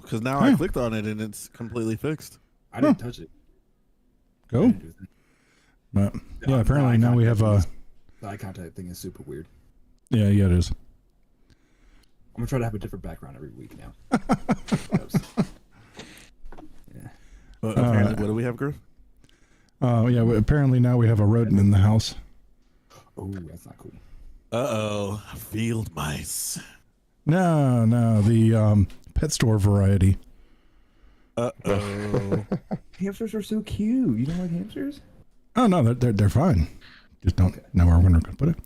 because now I clicked on it and it's completely fixed. I didn't touch it. Go. But yeah, apparently now we have the eye contact thing is super weird. Yeah, it is. I'm gonna try to have a different background every week now. Yeah. Apparently, what do we have, Griff? Apparently now we have a rodent in the house. Oh, that's not cool. Field mice. No, the pet store variety. Hamsters are so cute. You don't like hamsters? Oh no, they're fine. Just don't know where we're gonna put it.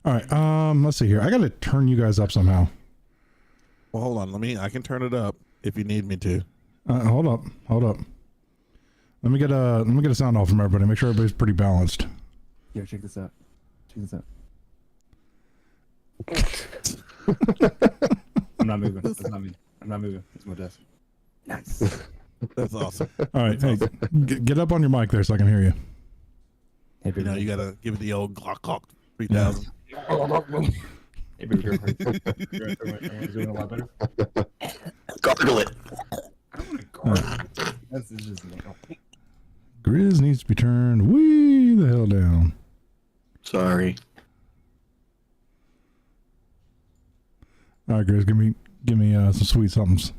All right, let's see here. I gotta turn you guys up somehow. Well, hold on. I can turn it up if you need me to. Hold up. Let me get a sound off from everybody. Make sure everybody's pretty balanced. Yeah, check this out. I'm not moving. That's not me. I'm not moving. It's my desk. Nice. That's awesome. All right, hey, get up on your mic there so I can hear you. Hey, you know, you gotta give it the old Glock 3000. Hey, baby, you're doing a lot better. Gargle it. That's just Grizz needs to be turned way the hell down. Sorry. All right, Grizz, give me some sweet somethings.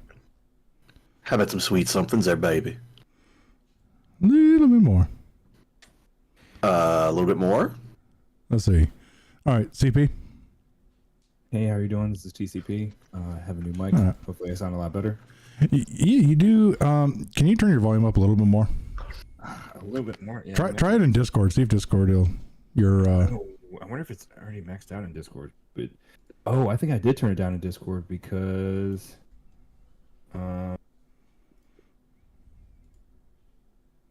How about some sweet somethings there, baby? A little bit more. A little bit more? Let's see. All right, CP. Hey, how are you doing? This is TCP. I have a new mic. Right. Hopefully I sound a lot better. You do. Can you turn your volume up a little bit more? A little bit more. Yeah, Try it in Discord. See if Discord will. I wonder if it's already maxed out in Discord. But I think I did turn it down in Discord because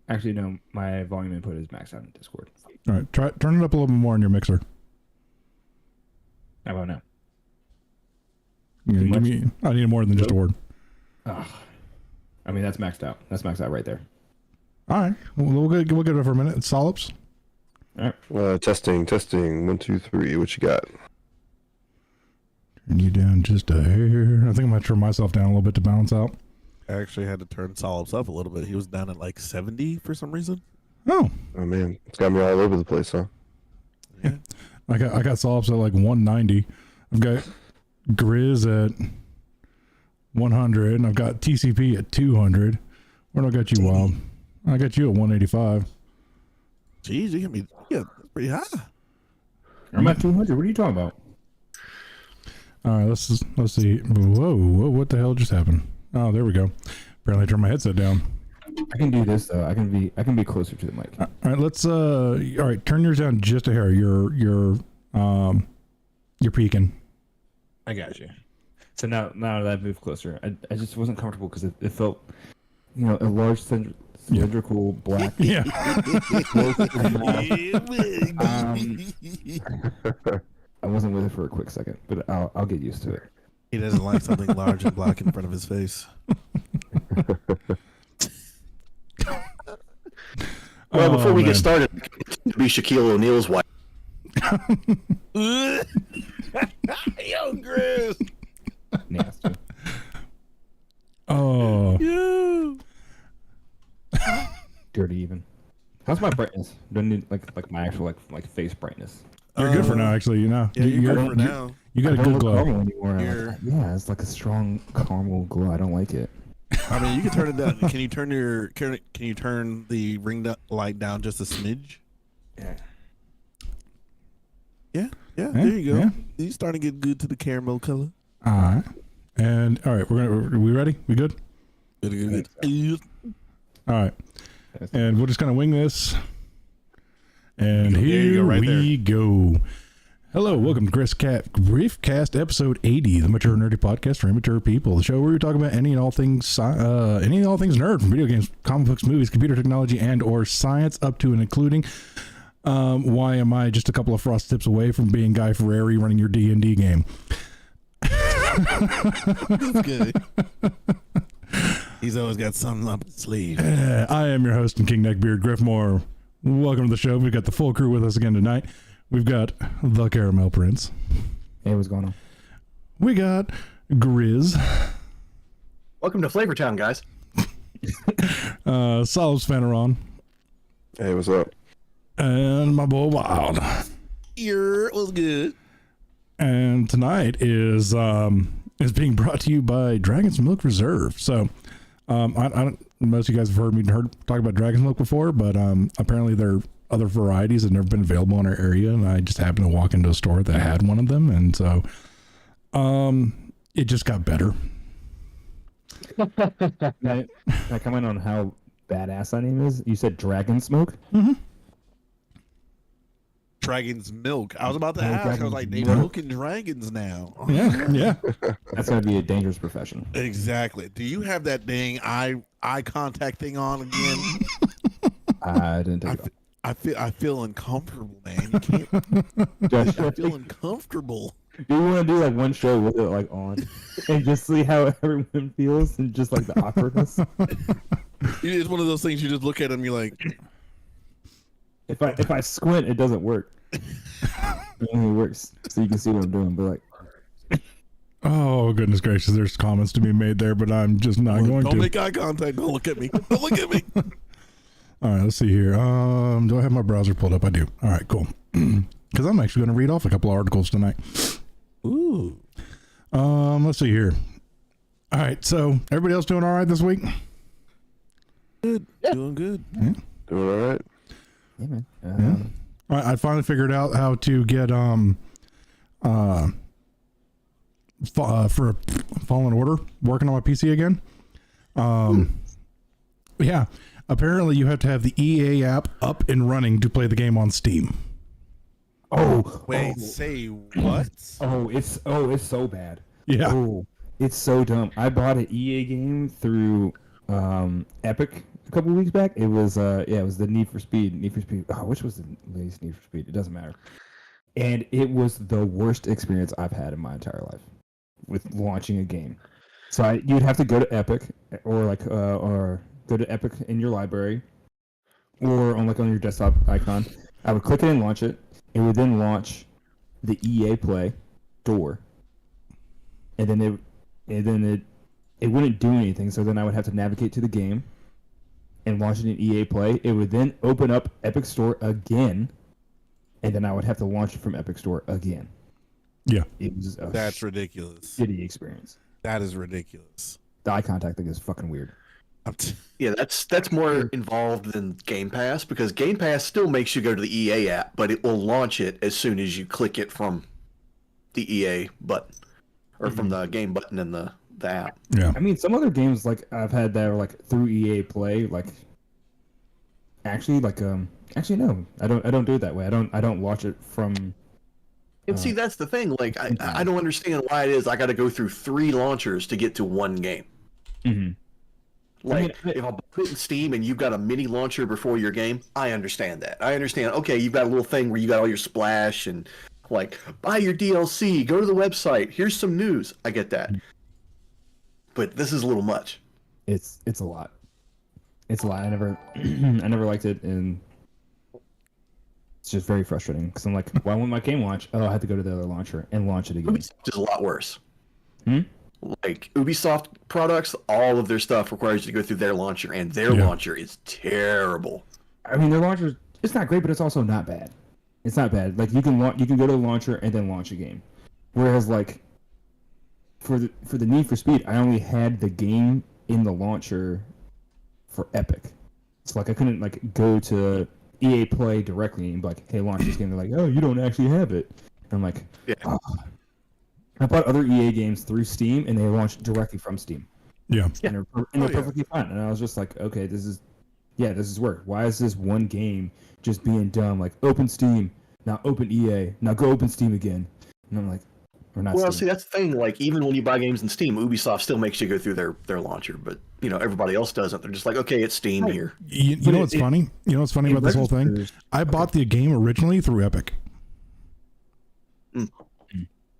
actually no, my volume input is maxed out in Discord. All right, turn it up a little bit more on your mixer. How about now? Yeah, I need more than just a word. I mean that's maxed out. That's maxed out right there. All right, we'll give it for a minute. It's Solips. All right. Testing. 1, 2, 3. What you got? Turn you down just a hair. I think I'm gonna turn myself down a little bit to balance out. I actually had to turn Solips up a little bit. He was down at like 70 for some reason. Oh man, it's got me all over the place, huh? Yeah. I got Solips at like 190. I've got Grizz at 100, and I've got TCP at 200. Where do I got you, Wild? I got you at 185. Jeez, you got me. Yeah, that's pretty high. I'm at 200. What are you talking about? All right, let's see. Whoa, what the hell just happened? Oh, there we go. Apparently I turned my headset down. I can do this though. I can be closer to the mic. All right, let's all right, turn yours down just a hair. You're peaking. I got you. So now that I've moved closer, I just wasn't comfortable because it felt, a large cylindrical black. Yeah. I wasn't with it for a quick second, but I'll get used to it. He doesn't like something large and black in front of his face. Well, before we get started, to be Shaquille O'Neal's wife. Yo, Grizz. Nasty. Oh. Dirty even. How's my brightness? Don't need like my actual like face brightness. You're good for now, actually. Yeah, you're good for now. You got a good glow. Anymore. Yeah, it's like a strong caramel glow. I don't like it. I mean, you can turn it down. Can you turn the ring light down just a smidge? Yeah. There you go. Yeah. You're starting to get good to the caramel color. All right. And all right, are we ready? We good? Good. All right. And we'll just kind of wing this. And here we go. Hello, welcome to Griffcast episode 80, the mature nerdy podcast for immature people. The show where we talk about any and all things nerd, from video games, comic books, movies, computer technology, and or science, up to and including. Why am I just a couple of frost tips away from being Guy Fieri running your D&D game? That's good. He's always got something up his sleeve. I am your host and King Neckbeard Griffmore. Welcome to the show. We've got the full crew with us again tonight. We've got the Caramel Prince. Hey, what's going on? We got Grizz. Welcome to Flavortown, guys. Solves Fanaron. Hey, what's up? And my boy Wild. Ear was good. And tonight is being brought to you by Dragon's Milk Reserve. So, I don't. Most of you guys have heard me talk about Dragon's Milk before, but apparently there are other varieties that have never been available in our area, and I just happened to walk into a store that had one of them, and so it just got better. Can I comment on how badass that name is? You said Dragon Smoke? Mm-hmm. Dragon's milk. I was about to ask. I was like, they milk. milking dragons now. Yeah. That's going to be a dangerous profession. Exactly. Do you have that dang eye contact thing on again? I didn't take it off. I feel uncomfortable, man. You can't. I feel uncomfortable. Do you want to do like one show with it like on and just see how everyone feels and just like the awkwardness? It's one of those things you just look at them, you're like, If I squint, it doesn't work. It only works so you can see what I'm doing. But like, Oh, goodness gracious. There's comments to be made there, but I'm just not going don't to. make eye contact. Don't look at me. Don't look at me. All right, let's see here. Do I have my browser pulled up? I do. All right, cool. Because I'm actually going to read off a couple of articles tonight. Ooh. Let's see here. All right, so everybody else doing all right this week? Good. Doing good. Doing all right. yeah, man. All right, I finally figured out how to get for Fallen Order working on my PC again. Yeah, apparently you have to have the EA app up and running to play the game on Steam. Wait, say what? It's so bad. Yeah. Oh, it's so dumb. I bought an EA game through Epic a couple of weeks back. It was it was the Need for Speed. Oh, which was the latest Need for Speed? It doesn't matter. And it was the worst experience I've had in my entire life with launching a game. So you'd have to go to Epic or go to Epic in your library or on your desktop icon. I would click it and launch it. It would then launch the EA Play door, and then it wouldn't do anything. So then I would have to navigate to the game and launch it in EA Play. It would then open up Epic Store again, and then I would have to launch it from Epic Store again. Yeah, It was a That's ridiculous. shitty experience. That is ridiculous. The eye contact thing is fucking weird. Yeah, that's more involved than Game Pass, because Game Pass still makes you go to the EA app, but it will launch it as soon as you click it from the EA button or from the game button in the app. yeah. I mean, some other games I've had that are through EA Play, actually no, I don't do it that way. I don't launch it from. And see, that's the thing. I don't understand why it is I got to go through 3 launchers to get to one game. Mm-hmm. If I'm putting Steam and you've got a mini launcher before your game, I understand that. I understand, okay, you've got a little thing where you got all your splash and buy your DLC, go to the website, here's some news. I get that. But this is a little much. It's a lot. It's a lot. I never liked it, and it's just very frustrating because I'm like, why won't my game launch? Oh, I had to go to the other launcher and launch it again. Ubisoft is a lot worse. Hmm? Ubisoft products, all of their stuff requires you to go through their launcher, and their launcher is terrible. I mean, their launcher, it's not great, but it's also not bad. It's not bad. You can go to the launcher and then launch a game. Whereas for the Need for Speed, I only had the game in the launcher for Epic. So I couldn't go to EA Play directly and be like, hey, launch this game. They're like, oh, you don't actually have it. And I'm like, Yeah. oh. I bought other EA games through Steam, and they launched directly from Steam. Yeah. And they're perfectly fine. And I was just like, okay, this is work. Why is this one game just being dumb? Open Steam, now open EA, now go open Steam again. And I'm like, we're not. Well, Steam. see, that's the thing. Even when you buy games in Steam, Ubisoft still makes you go through their launcher, but everybody else doesn't. They're just like, okay, it's Steam here. You know what's funny? You know what's funny about this whole thing? I bought the game originally through Epic.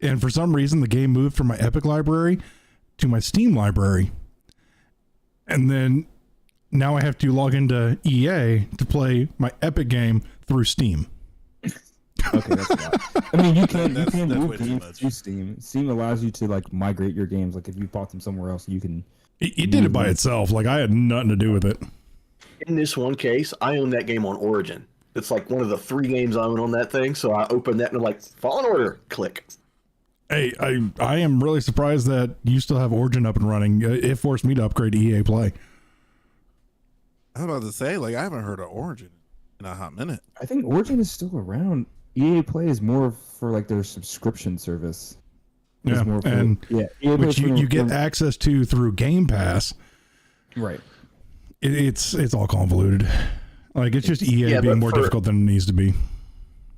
And for some reason, the game moved from my Epic library to my Steam library. And then now I have to log into EA to play my Epic game through Steam. Okay, that's a lot. I mean, you can That's move way too games much. to Steam. Steam allows you to migrate your games. If you bought them somewhere else, you can It did it by itself. Like, I had nothing to do with it. In this one case, I own that game on Origin. It's like one of the 3 games I own on that thing. So I open that and I'm like, Fallen Order, click. Hey, I am really surprised that you still have Origin up and running. It forced me to upgrade to EA Play. I was about to say, like, I haven't heard of Origin in a hot minute. I think Origin is still around. EA Play is more for like their subscription service. It's Yeah, more for, and EA which Play you get access to through Game Pass. right. It's all convoluted. Like, it's just EA being more difficult than it needs to be.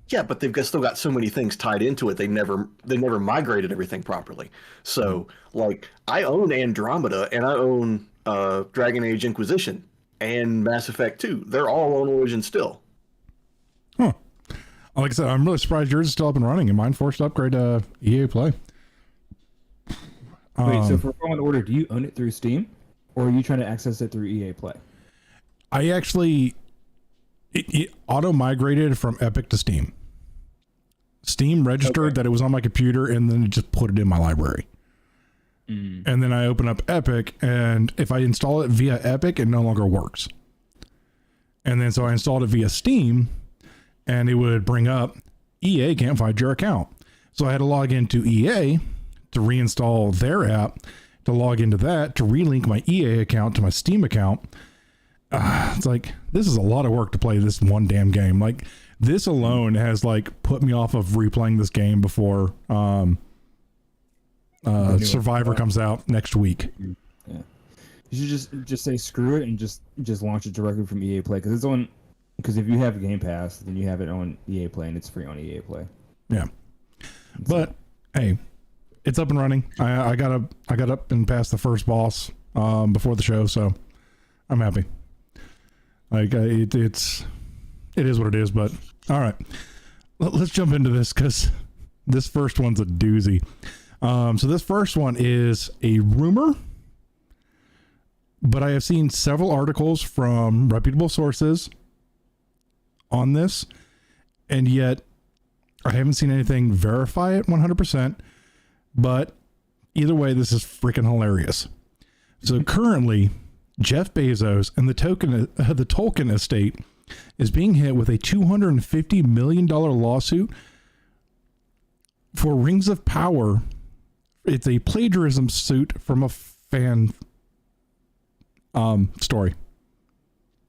Yeah, but they've still got so many things tied into it. They never migrated everything properly. So, like, I own Andromeda and I own Dragon Age Inquisition and Mass Effect 2. They're all on Origin still. Huh. Like I said, I'm really surprised yours is still up and running and mine forced to upgrade to EA Play. Wait, so for Fallen Order, do you own it through Steam, or are you trying to access it through EA Play? I actually it auto migrated from Epic to Steam. Steam registered that it was on my computer, and then it just put it in my library. And then I open up Epic, and if I install it via Epic, it no longer works. And then so I installed it via Steam, and it would bring up EA can't find your account. So I had to log into EA to reinstall their app, to log into that, to relink my EA account to my Steam account. It's like, this is a lot of work to play this one damn game. Like, this alone has like put me off of replaying this game before Survivor comes out next week. Yeah, you should just say screw it and just launch it directly from EA Play, because if you have Game Pass, then you have it on EA Play and it's free on EA Play. Yeah, but hey, it's up and running. I got up and past the first boss before the show, so I'm happy. Like, it is what it is. But all right, let's jump into this, because this first one's a doozy. So this first one is a rumor, but I have seen several articles from reputable sources on this, and yet I haven't seen anything verify it 100%. But either way, this is freaking hilarious. So currently, Jeff Bezos and the Tolkien estate is being hit with a $250 million lawsuit for Rings of Power. It's a plagiarism suit from a fan story.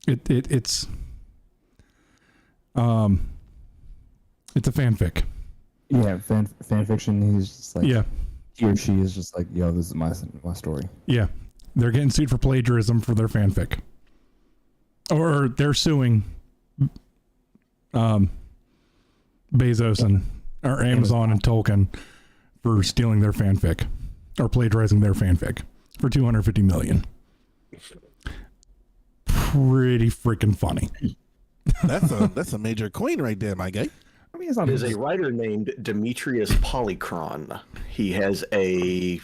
It's a fanfic. Yeah, fan fiction. He's just like, Yeah. He or she is just like, yo, this is my story. Yeah. They're getting sued for plagiarism for their fanfic. Or they're suing Bezos or Amazon and Tolkien for stealing their fanfic or plagiarizing their fanfic for $250 million. Pretty freaking funny. That's a major coin right there, my guy. I mean, it's not There's a writer named Demetrius Polychron. He has a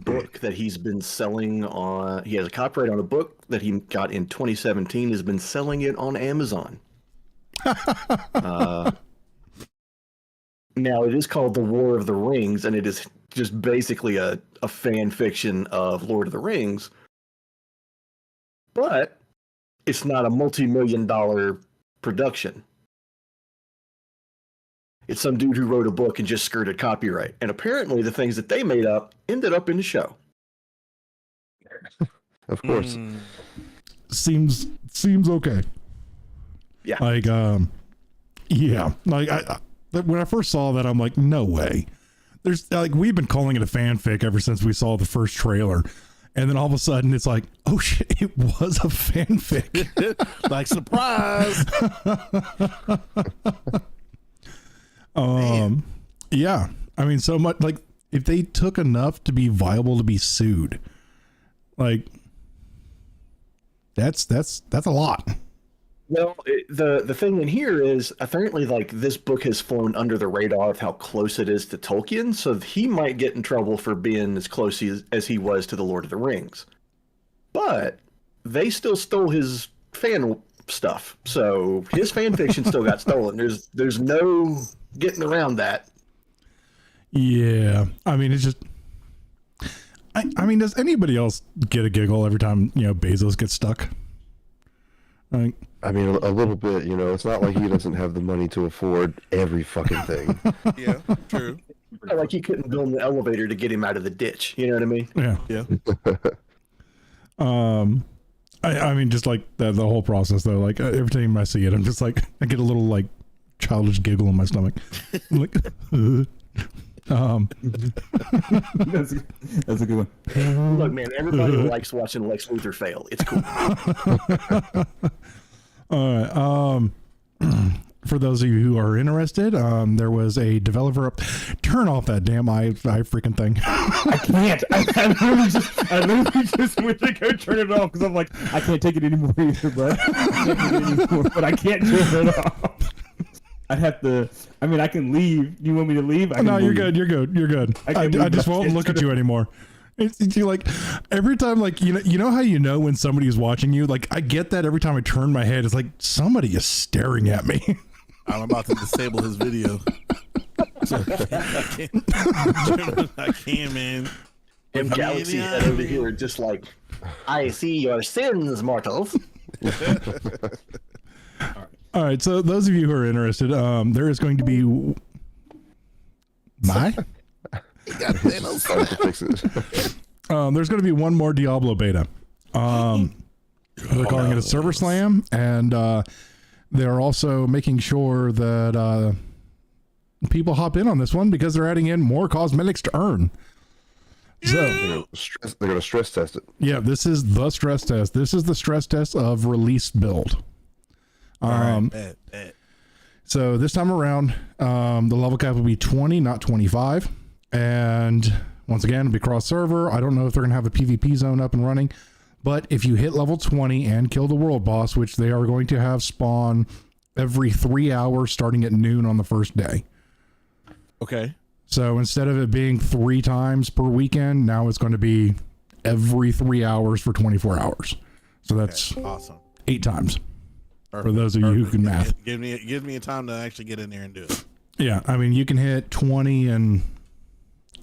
book that he's been selling on. He has a copyright on a book that he got in 2017. Has been selling it on Amazon. Now it is called The War of the Rings, and it is just basically a fan fiction of Lord of the Rings. But it's not a multi-million-dollar production. It's some dude who wrote a book and just skirted copyright. And apparently the things that they made up ended up in the show. Of course. Seems okay. Yeah. Like, yeah. Like, when I first saw that, I'm like, no way. There's, like, we've been calling it a fanfic ever since we saw the first trailer. And then all of a sudden it's like, oh shit, it was a fanfic. Like, surprise. Yeah. I mean, so much, like, if they took enough to be viable to be sued, like, that's a lot. Well, the thing in here is apparently, like, this book has flown under the radar of how close it is to Tolkien, so he might get in trouble for being as close as he was to the Lord of the Rings. But they still stole his fan stuff, so his fan fiction still got stolen. There's no getting around that. Yeah. I mean, it's just, I mean, does anybody else get a giggle every time, Bezos gets stuck? Like, I mean, a little bit, it's not like he doesn't have the money to afford every fucking thing. Yeah, true. Like he couldn't build an elevator to get him out of the ditch. You know what I mean? Yeah. Yeah. I mean, just like the whole process though, like every time I see it, I'm just like, I get a little like childish giggle in my stomach. I'm like, that's a good one. Look, man, everybody likes watching Lex Luthor fail. It's cool. All right. For those of you who are interested, there was a developer turn off that damn I freaking thing. I can't. I literally just went to go turn it off because I'm like, I can't take it anymore either, but I can't turn it off. I'd have to. I mean, I can leave. You want me to leave? No, you're good. You're good. You're good. I just won't look at you anymore. It's like every time, like you know how when somebody is watching you. Like I get that every time I turn my head, it's like somebody is staring at me. I'm about to disable his video. I can't, man. Them Galaxy head over here are just like, I see your sins, mortals. All right, so those of you who are interested, there is going to be It's hard to fix it. there's going to be one more Diablo beta. They're calling it a server slam, and they're also making sure that people hop in on this one because they're adding in more cosmetics to earn. So They're going to stress test it. yeah, this is the stress test. This is the stress test of released build. Bet. So this time around, the level cap will be 20, not 25. And once again, it'll be cross server. I don't know if they're going to have a PvP zone up and running, but if you hit level 20 and kill the world boss, which they are going to have spawn every 3 hours starting at noon on the first day. Okay. So instead of it being 3 times per weekend, now it's going to be every 3 hours for 24 hours. So that's Awesome. 8 times. Perfect. For those of you who can math. Give me a time to actually get in there and do it. Yeah, I mean, you can hit 20 in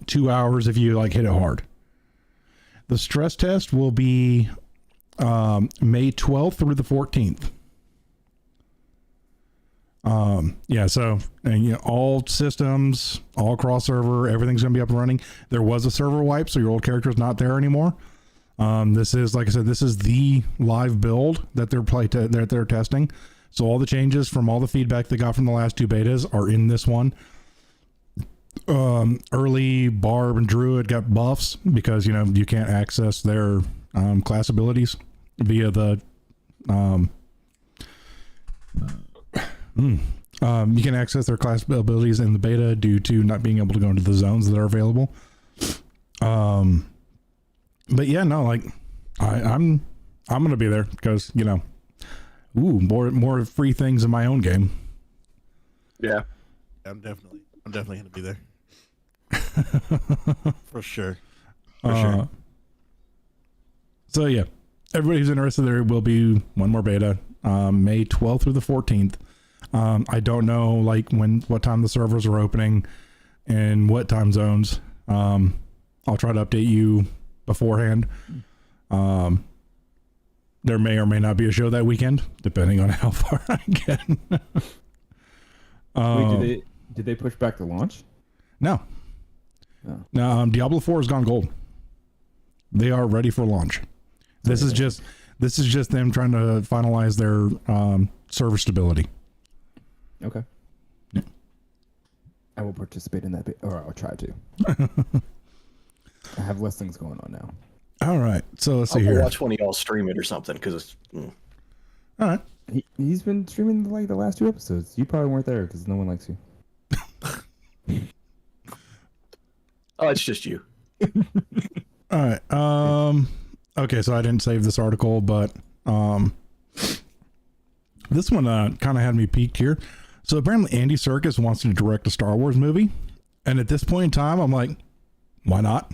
2 hours if you like hit it hard. The stress test will be May 12th through the 14th. Yeah, so and all systems, all cross server, everything's gonna be up and running. There was a server wipe, so your old character is not there anymore. This is, like I said, this is the live build that they're testing. So all the changes from all the feedback they got from the last 2 betas are in this one. Early Barb and Druid got buffs because you can't access their class abilities via the you can access their class abilities in the beta due to not being able to go into the zones that are available. But yeah, no, like I'm gonna be there because more free things in my own game. Yeah. I'm definitely gonna be there. For sure. So yeah, everybody who's interested, there will be one more beta, May 12th through the 14th. I don't know what time the servers are opening and what time zones. I'll try to update you beforehand. There may or may not be a show that weekend, depending on how far I get. Wait, did they push back the launch? No. Oh. No, Diablo 4 has gone gold. They are ready for launch. This is just them trying to finalize their server stability. Okay. Yeah. I will participate in that, or I'll try to. I have less things going on now. All right, so let's see I'll here. watch one of y'all stream it or something because it's. All right. He's been streaming like the last 2 episodes. You probably weren't there because no one likes you. Oh, it's just you. All right. Okay, so I didn't save this article, but this one kind of had me peaked here. So apparently Andy Serkis wants to direct a Star Wars movie, and at this point in time, I'm like, why not?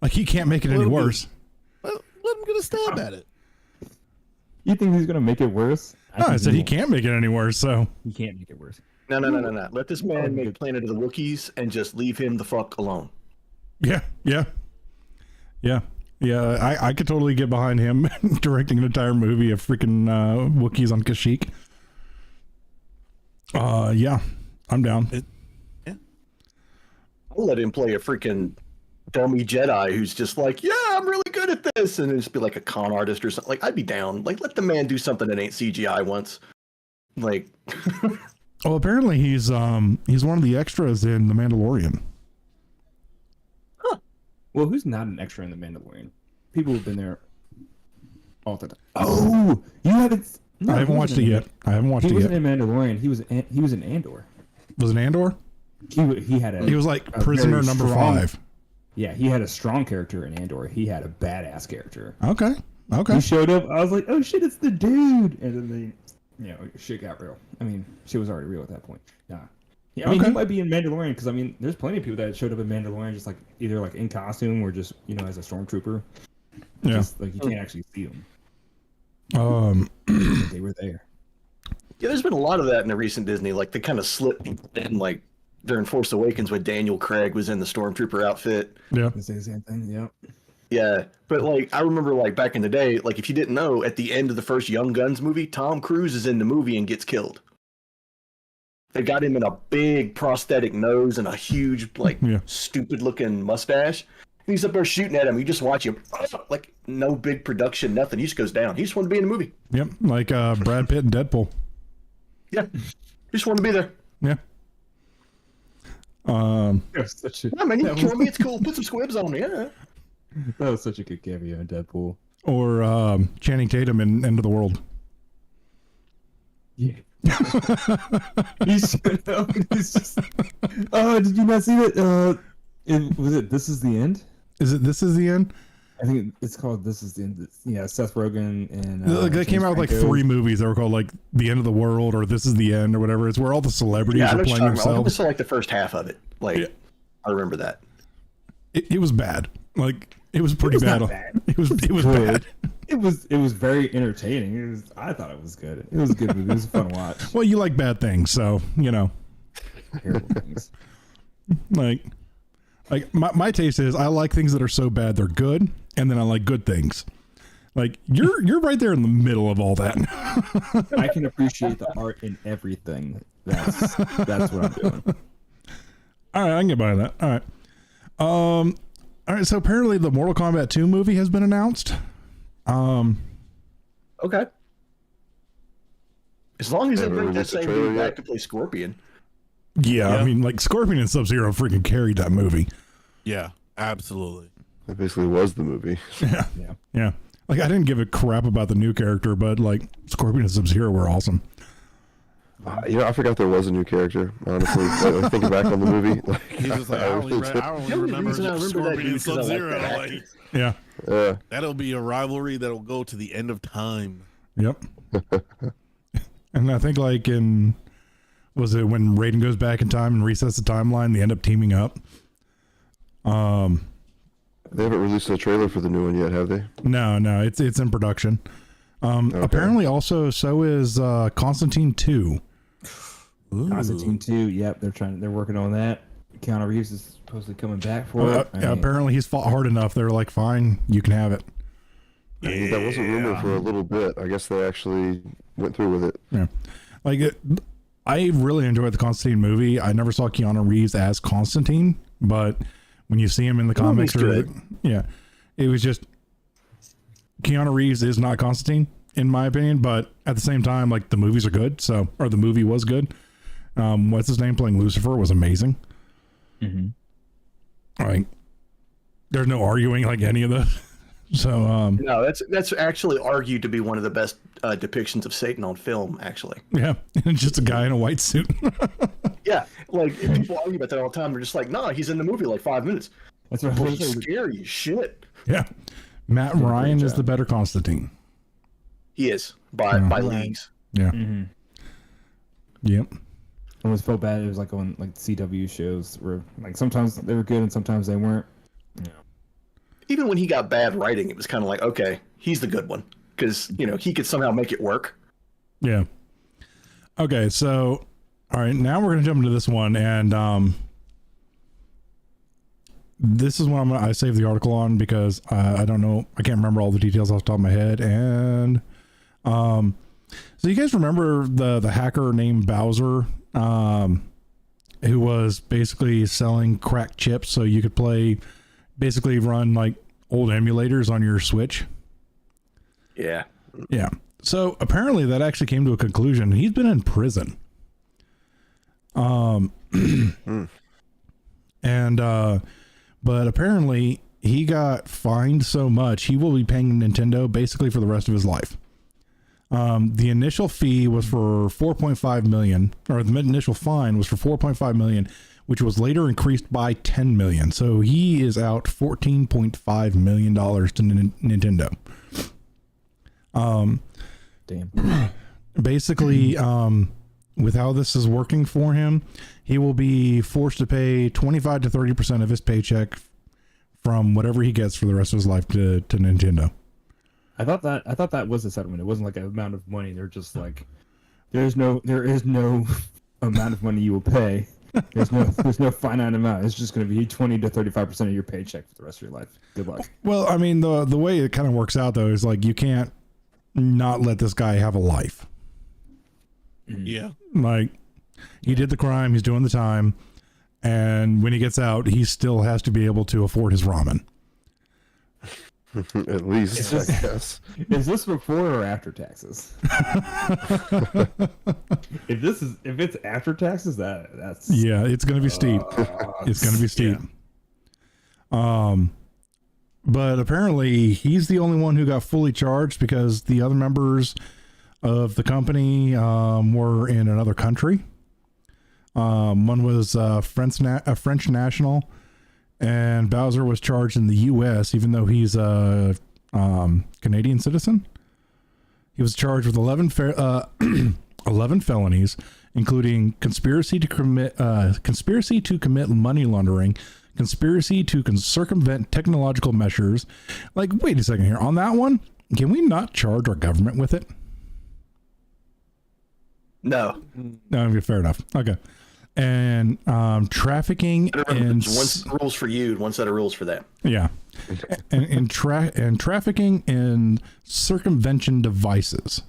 Like, he can't make it any worse. Let him get a stab at it. You think he's gonna make it worse? No, I said he can't make it any worse. So He can't make it worse. No. Let this man make Planet of the Wookiees and just leave him the fuck alone. yeah. Yeah. Yeah, I could totally get behind him directing an entire movie of freaking Wookiees on Kashyyyk. Yeah, I'm down. I'll let him play a freaking dummy Jedi who's just like, yeah, I'm really good at this, and just be like a con artist or something. Like, I'd be down. Like, let the man do something that ain't CGI once. Like, Oh, apparently he's one of the extras in The Mandalorian. Well, who's not an extra in The Mandalorian? People who've been there all the time. Oh, you haven't? No, I haven't watched it yet. He wasn't in Mandalorian. He was in Andor. Was it Andor? He had a. He was like prisoner number 5. Yeah, he had a strong character in Andor. He had a badass character. Okay. He showed up. I was like, oh shit, it's the dude. And then shit got real. I mean, shit was already real at that point. Yeah, I mean, he might be in Mandalorian because I mean, there's plenty of people that showed up in Mandalorian just like either like in costume or just as a stormtrooper. Yeah, just, like you can't actually see them. They were there. yeah, there's been a lot of that in the recent Disney. Like, they kind of slipped in, like, during Force Awakens when Daniel Craig was in the stormtrooper outfit. Yeah. They say the same thing. Yep. Yeah, but like I remember, like back in the day, like if you didn't know, at the end of the first Young Guns movie, Tom Cruise is in the movie and gets killed. They got him in a big prosthetic nose and a huge, like, stupid-looking mustache. And he's up there shooting at him. You just watch him, like, no big production, nothing. He just goes down. He just wanted to be in the movie. Yep, like Brad Pitt and Deadpool. Yeah, he just wanted to be there. Yeah. Yeah, man, you kill me. It's cool. Put some squibs on me. Yeah. That was such a good cameo in Deadpool. Or Channing Tatum in End of the World. Yeah. He's just. Oh, did you not see that? Was it This Is the End? Is it This Is the End? I think it's called This Is the End. Yeah, Seth Rogen and. They came out with like 3 movies that were called like The End of the World or This Is the End or whatever. It's where all the celebrities are playing themselves. I saw like the first half of it. Like, I remember that. It was bad. Like, it was pretty bad. It was bad. It was very entertaining. I thought it was good. It was a good movie. It was a fun watch. Well, you like bad things, so Terrible things. Like my taste is I like things that are so bad they're good, and then I like good things. Like you're right there in the middle of all that. I can appreciate the art in everything. That's what I'm doing. All right, I can get by that. All right. All right, so apparently the Mortal Kombat 2 movie has been announced. Okay. As long as they bring that released the same trailer dude yet? back to play Scorpion. Yeah, I mean, like Scorpion and Sub-Zero freaking carried that movie. Yeah, absolutely. That basically was the movie. Yeah. Like I didn't give a crap about the new character, but like Scorpion and Sub-Zero were awesome. I forgot there was a new character. Honestly, like, thinking back on the movie, like, He's just like, I only remember Scorpion and Sub-Zero. Like, Yeah. that'll be a rivalry that'll go to the end of time. Yep. And I think like was it when Raiden goes back in time and resets the timeline, they end up teaming up? They haven't released a trailer for the new one yet, have they? No, it's in production. Apparently also so is Constantine 2. Constantine 2, yep, they're working on that. Keanu Reeves is supposedly coming back for it. Apparently he's fought hard enough. They're like, fine, you can have it. Yeah. That was a rumor for a little bit. I guess they actually went through with it. Yeah. Like I really enjoyed the Constantine movie. I never saw Keanu Reeves as Constantine, but when you see him in the comics, it was just Keanu Reeves is not Constantine in my opinion, but at the same time, like the movies are good. Or the movie was good. What's his name playing Lucifer was amazing. Mm-hmm. Like there's no arguing like any of the. So no, that's actually argued to be one of the best depictions of Satan on film. Actually, yeah, and just a guy in a white suit. Yeah, like people argue about that all the time. They're just like, "Nah, he's in the movie like 5 minutes." That's right. He's scary as shit. Yeah, Matt Ryan is the better Constantine. He is by leagues. Yeah. Mm-hmm. Yep. It was so bad. It was like on like CW shows where like sometimes they were good and sometimes they weren't. Yeah. Even when he got bad writing, it was kind of like, okay, he's the good one because he could somehow make it work. Yeah. Okay, so all right, now we're gonna jump into this one, and this is one I saved the article on because I don't know, I can't remember all the details off the top of my head. And so you guys remember the hacker named Bowser, who was basically selling cracked chips so you could basically run like old emulators on your Switch? Yeah. Yeah. So apparently that actually came to a conclusion. He's been in prison. And but apparently he got fined so much he will be paying Nintendo basically for the rest of his life. The initial fee was for 4.5 million, or the initial fine was for 4.5 million, which was later increased by 10 million. So he is out $14.5 million to Nintendo. Damn. Basically, with how this is working for him, he will be forced to pay 25 to 30% of his paycheck from whatever he gets for the rest of his life to Nintendo. I thought that was a settlement. It wasn't like an amount of money. They're just like, there is no amount of money you will pay. There's no finite amount. It's just going to be 20 to 35% of your paycheck for the rest of your life. Good luck. Well, I mean, the way it kind of works out though is like you can't not let this guy have a life. Yeah. Like, he did the crime, he's doing the time, and when he gets out, he still has to be able to afford his ramen. At least, I guess. Is this before or after taxes? if it's after taxes, that's Yeah, it's gonna be steep. It's gonna be steep. Yeah. But apparently he's the only one who got fully charged because the other members of the company were in another country. One was a French national, and Bowser was charged in the U.S. even though he's a Canadian citizen. He was charged with 11 felonies, including conspiracy to commit money laundering, conspiracy to circumvent technological measures. Like, wait a second here. On that one, can we not charge our government with it? No. No, fair enough. Okay. And trafficking in one set of rules for you, one set of rules for them. Yeah. and trafficking in circumvention devices.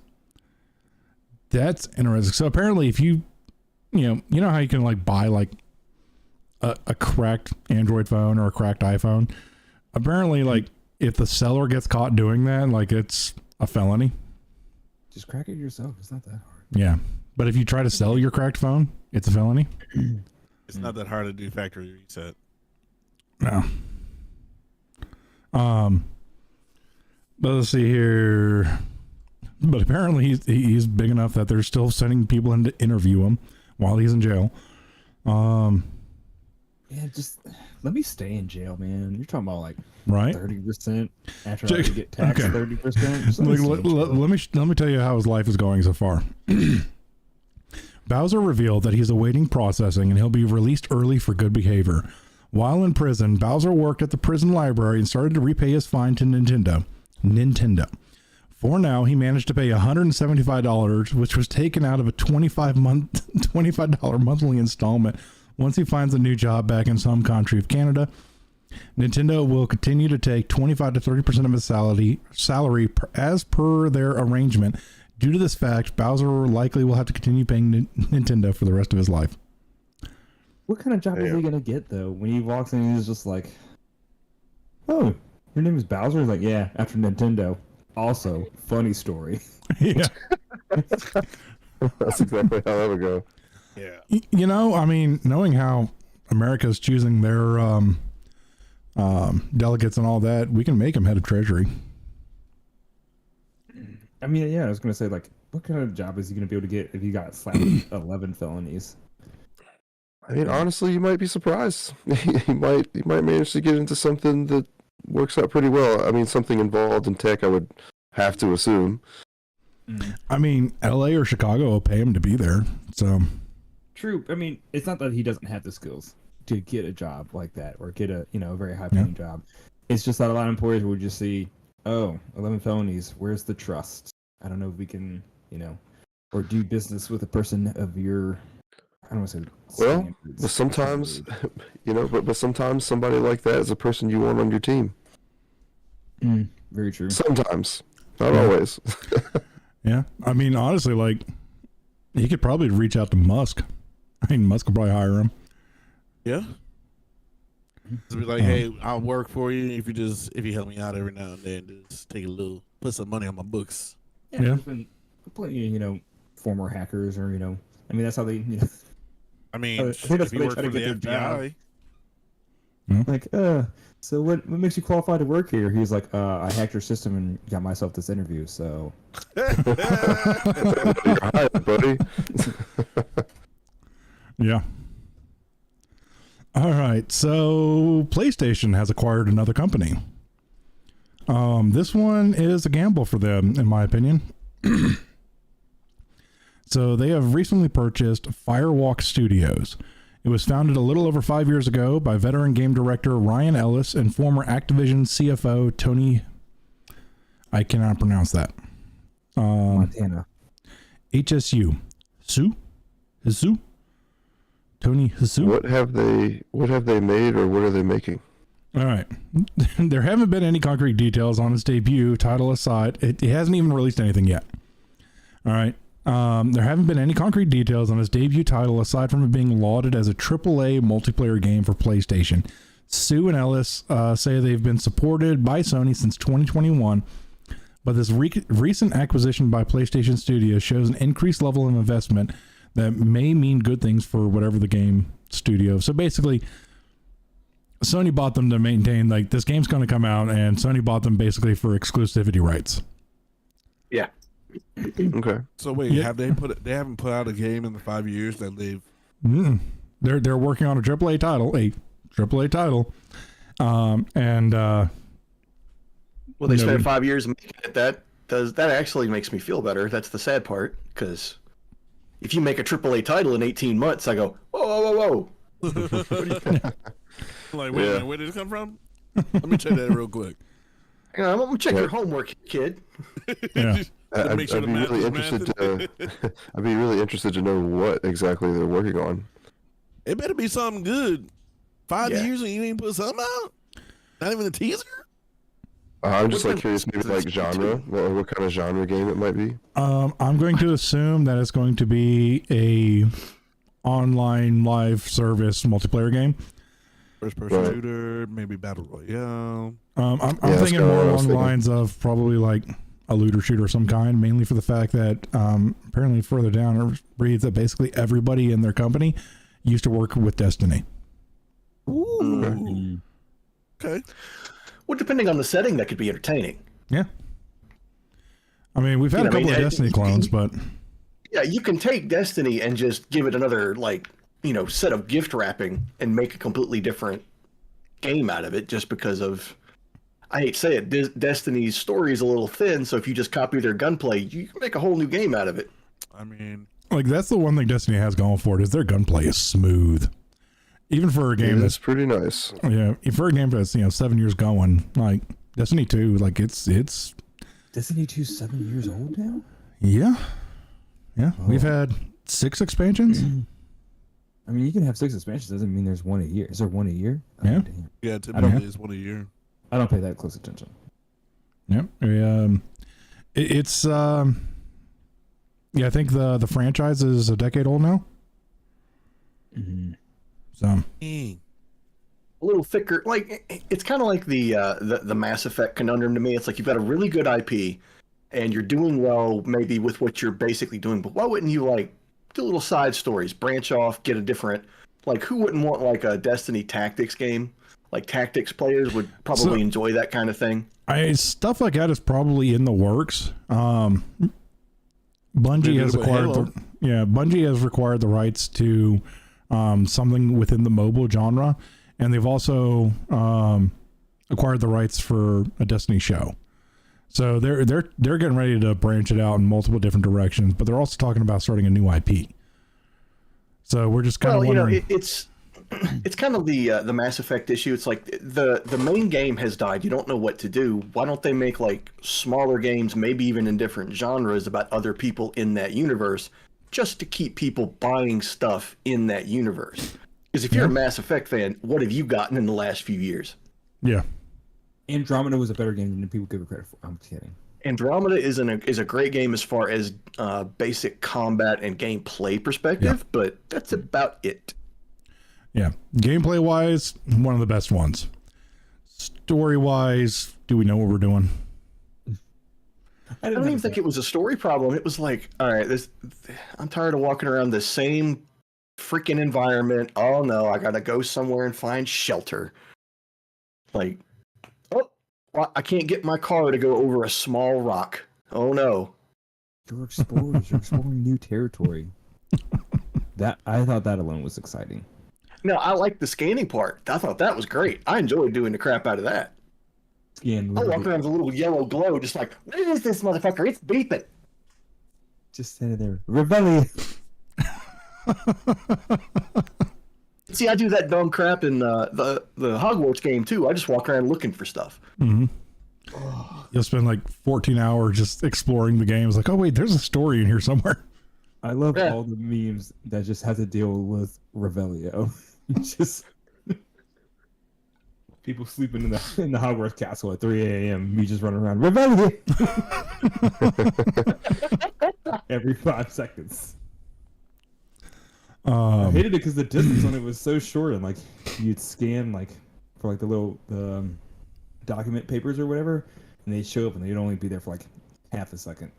That's interesting. So apparently if you know how you can like buy like a cracked Android phone or a cracked iPhone? Apparently like if the seller gets caught doing that, like it's a felony. Just crack it yourself. It's not that hard. Yeah. But if you try to sell your cracked phone, it's a felony. It's not that hard to do factory reset. No. But let's see here. But apparently he's big enough that they're still sending people in to interview him while he's in jail. Yeah, just let me stay in jail, man. You're talking about like right 30% after I get taxed 30%. Let me tell you how his life is going so far. Bowser revealed that he's awaiting processing and he'll be released early for good behavior. While in prison, Bowser worked at the prison library and started to repay his fine to Nintendo. For now, he managed to pay $175, which was taken out of a $25 monthly installment once he finds a new job back in some country of Canada. Nintendo will continue to take 25 to 30% of his salary as per their arrangement. Due to this fact, Bowser likely will have to continue paying Nintendo for the rest of his life. What kind of job is he going to get, though? When he walks in, he's just like, oh, your name is Bowser? He's like, yeah, after Nintendo. Also, funny story. Yeah. That's exactly how that would go. Yeah. You know, I mean, knowing how America's choosing their delegates and all that, we can make him head of Treasury. I mean, yeah, I was going to say, like, what kind of job is he going to be able to get if he got slapped with 11 felonies? I mean, honestly, you might be surprised. He might manage to get into something that works out pretty well. I mean, something involved in tech, I would have to assume. I mean, LA or Chicago will pay him to be there. So true. I mean, it's not that he doesn't have the skills to get a job like that or get a very high paying job. It's just that a lot of employers would just see, oh, 11 felonies. Where's the trust? I don't know if we can, or do business with a person of your I don't want to say Well, standards. but sometimes, but sometimes somebody like that is a person you want on your team. Very true. Sometimes, not always. Yeah, I mean, honestly, like he could probably reach out to Musk. I mean, Musk could probably hire him. Yeah. To be like, hey, I'll work for you if you help me out every now and then. Just put some money on my books. Yeah, there's been plenty, former hackers or, I mean, that's how they, I mean, I think that's if you where work they for try the to get their FBI, like, so what makes you qualified to work here? He's like, I hacked your system and got myself this interview, so. You're hired, buddy. Yeah. All right. So PlayStation has acquired another company. This one is a gamble for them, in my opinion. So they have recently purchased Firewalk Studios. It was founded a little over 5 years ago by veteran game director Ryan Ellis and former Activision CFO Tony. I cannot pronounce that. Montana. HSU. Hisu? Tony Hisu? What have they made, or what are they making? All right. There haven't been any concrete details on its debut, title aside. It hasn't even released anything yet. All right. There haven't been any concrete details on its debut title aside from it being lauded as a AAA multiplayer game for PlayStation. Sue and Ellis say they've been supported by Sony since 2021, but this recent acquisition by PlayStation Studios shows an increased level of investment that may mean good things for whatever the game studio. So basically, Sony bought them to maintain, like, this game's going to come out, and Sony bought them basically for exclusivity rights. Yeah. Okay. So wait, Yeah. they haven't put out a game in the 5 years that they've. They're working on a AAA title, and Well, they spent 5 years making it. That actually makes me feel better. That's the sad part, because if you make a AAA title in 18 months, I go, whoa. Like, wait a minute, where did it come from? Let me check that real quick. Hang on, I'm gonna check your homework, kid. yeah. Make I'd sure the be math really is interested math. I'd be really interested to know what exactly they're working on. It better be something good. 5 Yeah. years and you ain't put something out? Not even a teaser? I'm just What like curious, maybe kind of- like genre, what kind of genre game it might be. I'm going to assume that it's going to be a online live service multiplayer game. First person Right. shooter, maybe battle royale. I'm that's thinking kinda more what I was along the thinking. lines of probably like a looter shooter of some kind, mainly for the fact that apparently further down it reads that basically everybody in their company used to work with Destiny. Ooh. Okay. Well, depending on the setting, that could be entertaining. Yeah. I mean, we've had You a know, I couple mean, of Destiny clones, but Yeah, you can take Destiny and just give it another, set of gift wrapping and make a completely different game out of it just because of, I hate to say it, Destiny's story is a little thin, so if you just copy their gunplay, you can make a whole new game out of it. I mean, like that's the one thing Destiny has going for it is their gunplay is smooth. Even for a game It's that's pretty nice. for a game that's 7 years going, like Destiny 2, like it's Destiny 2 7 years old now? yeah. We've had 6 expansions. I mean, you can have 6 expansions. Doesn't mean there's one a year. Is there one a year? Oh, Yeah. damn. yeah, typically it's one a year. I don't pay that close attention. Yep. It's I think the franchise is a decade old now. So Dang. A little thicker, it's kind of like the Mass Effect conundrum to me. It's like you've got a really good IP, and you're doing well maybe with what you're basically doing, but why wouldn't you do little side stories, branch off, get a different, who wouldn't want a Destiny tactics game? Tactics players would probably enjoy that kind of thing. stuff like that is probably in the works. Bungie has acquired Bungie has acquired the rights to something within the mobile genre, and they've also acquired the rights for a Destiny show. So they're getting ready to branch it out in multiple different directions, but they're also talking about starting a new IP. So we're just kind of wondering. It's kind of the Mass Effect issue. It's like the main game has died. You don't know what to do. Why don't they make smaller games, maybe even in different genres, about other people in that universe, just to keep people buying stuff in that universe. Because if you're a Mass Effect fan, what have you gotten in the last few years? Yeah. Andromeda was a better game than people give it credit for. I'm kidding. Andromeda is a great game as far as basic combat and gameplay perspective, but that's about it. Yeah. Gameplay wise, one of the best ones. Story wise, do we know what we're doing? I don't even think it was a story problem. It was like, all right, I'm tired of walking around the same freaking environment. Oh no, I gotta go somewhere and find shelter. Like, oh, well, I can't get my car to go over a small rock. Oh no. You're explorers. You're exploring new territory. I thought that alone was exciting. No, I like the scanning part. I thought that was great. I enjoyed doing the crap out of that. I walk around with a little yellow glow, just like, what is this motherfucker? It's beeping. Just standing there. Rebellion. See, I do that dumb crap in the Hogwarts game too. I just walk around looking for stuff. Mm-hmm. You'll spend like 14 hours just exploring the game. It's like, oh wait, there's a story in here somewhere. I love all the memes that just have to deal with Revelio. Just people sleeping in the Hogwarts castle at 3 a.m. Me just running around Revelio every 5 seconds. I hated it because the distance on it was so short, and like you'd scan like for like the little document papers or whatever, and they'd show up and they'd only be there for like half a second.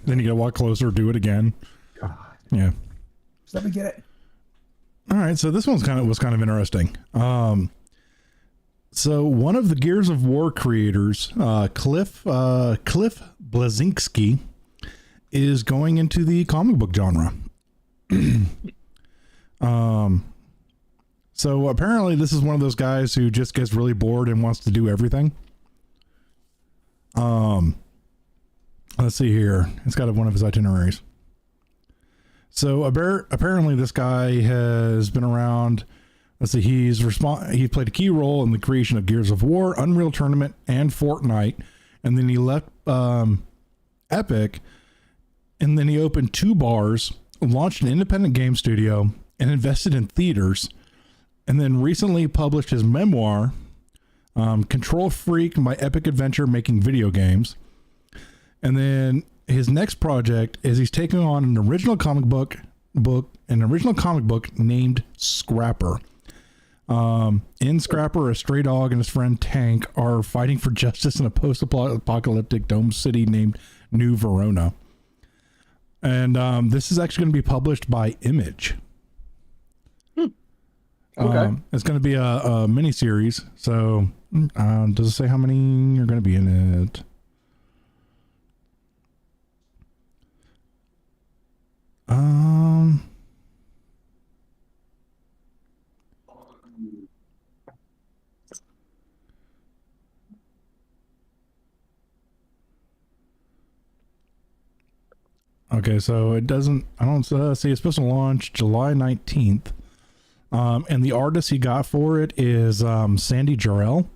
Then you gotta walk closer, do it again. God. Yeah. Just let me get it. All right, so this was kind of interesting. So one of the Gears of War creators, Cliff Bleszinski, is going into the comic book genre. So apparently this is one of those guys who just gets really bored and wants to do everything. Let's see here. It's got one of his itineraries. So apparently this guy has been around. Let's see. He played a key role in the creation of Gears of War, Unreal Tournament, and Fortnite. And then he left Epic, and then he opened 2 bars, launched an independent game studio, and invested in theaters. And then recently published his memoir, Control Freak: My Epic Adventure Making Video Games. And then his next project is he's taking on an original comic book named Scrapper. In Scrapper, a stray dog and his friend Tank are fighting for justice in a post-apocalyptic dome city named New Verona. And this is actually going to be published by Image. Okay. It's going to be a mini series. So does it say how many are going to be in it? Okay, so it doesn't, I don't see, it's supposed to launch July 19th. And the artist he got for it is Sandy Jarrell,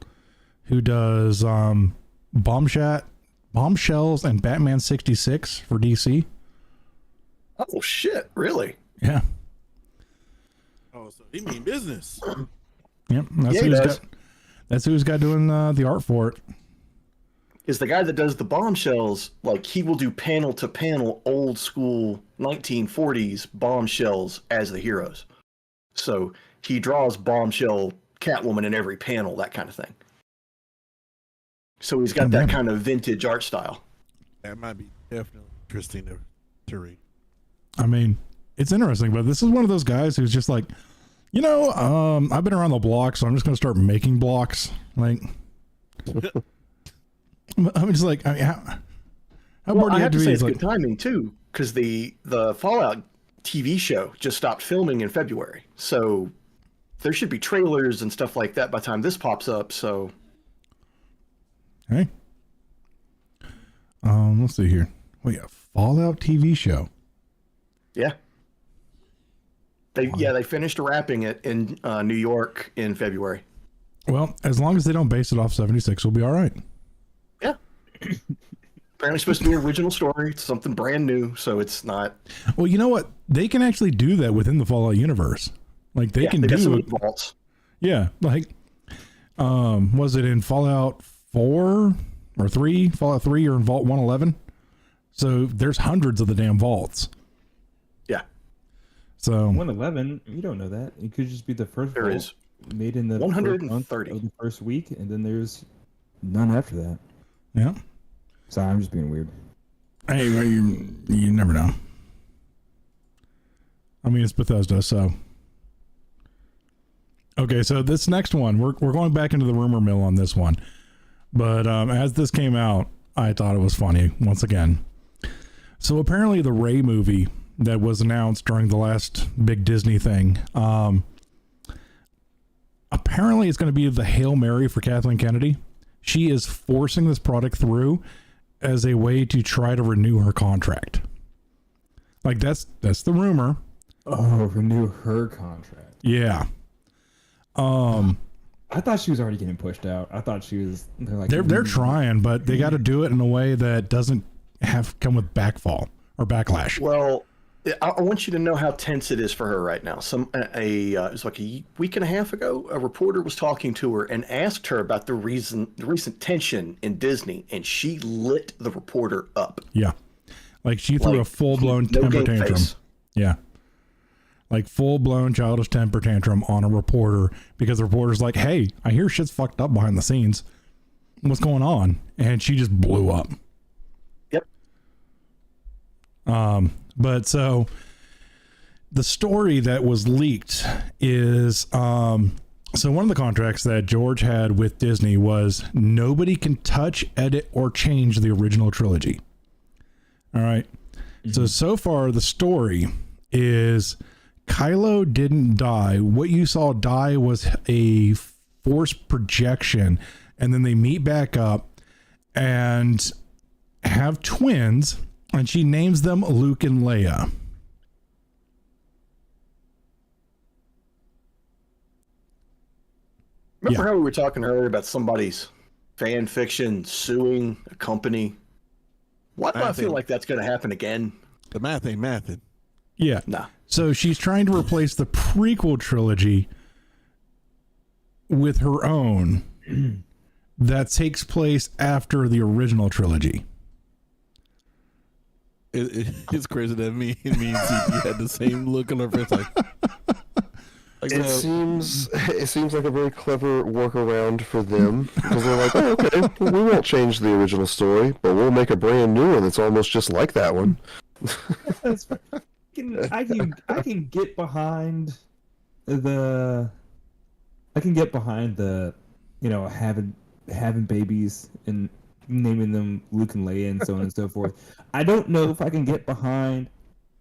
who does Bombshells and Batman 66 for DC. Oh shit! Really? Yeah. Oh, so he mean business. Yep. That's who's got doing the art for it. Is the guy that does the bombshells, like he will do panel to panel old school 1940s bombshells as the heroes. So he draws bombshell Catwoman in every panel, that kind of thing. So he's got that kind of vintage art style. That might be definitely interesting to read. I mean, it's interesting, but this is one of those guys who's just like, I've been around the block, so I'm just going to start making blocks. Like, I'm just like, I mean, how bored do you have to be? It's good timing too, because the Fallout TV show just stopped filming in February, so there should be trailers and stuff like that by the time this pops up. So, hey, let's see here. Wait, a Fallout TV show? Yeah. They finished wrapping it in New York in February. Well, as long as they don't base it off 76, we'll be all right. Yeah. apparently supposed to be an original story. It's something brand new, so it's not. Well, you know what? They can actually do that within the Fallout universe. Like they can got some do vaults. Yeah, like was it in Fallout 4 or 3? Fallout 3 or in Vault 111? So there's hundreds of the damn vaults. Yeah. So 111, you don't know that. It could just be the first There vault is made in the 130 of the first week, and then there's none after that. yeah. Sorry, I'm just being weird. Hey, well, you never know. I mean, it's Bethesda, so. Okay, so this next one, we're going back into the rumor mill on this one. But as this came out, I thought it was funny once again. So apparently the Rey movie that was announced during the last big Disney thing, apparently it's going to be the Hail Mary for Kathleen Kennedy. She is forcing this product through as a way to try to renew her contract. Like that's the rumor. Oh, renew her contract. Yeah. I thought she was already getting pushed out. I thought she was. They're trying, but they got to do it in a way that doesn't come with backfall or backlash. Well, I want you to know how tense it is for her right now. It was like a week and a half ago, a reporter was talking to her and asked her about the recent tension in Disney, and she lit the reporter up. Yeah, like she threw a full-blown no temper game tantrum. face. Yeah, like full-blown childish temper tantrum on a reporter because the reporter's like, "Hey, I hear shit's fucked up behind the scenes. What's going on?" And she just blew up. Yep. But so the story that was leaked is so one of the contracts that George had with Disney was nobody can touch, edit, or change the original trilogy. All right. Mm-hmm. So far the story is Kylo didn't die. What you saw die was a force projection, and then they meet back up and have twins. And she names them Luke and Leia. Remember how we were talking earlier about somebody's fan fiction suing a company? Why do I feel like that's going to happen again? The math ain't mathin'. Yeah. Nah. So she's trying to replace the prequel trilogy with her own that takes place after the original trilogy. It's crazy that me and CP had the same look on our face. It seems like a very clever workaround for them because they're like, oh, okay, we won't change the original story, but we'll make a brand new one that's almost just like that one. I can get behind the having babies and naming them Luke and Leia and so on and so forth. I don't know if I can get behind.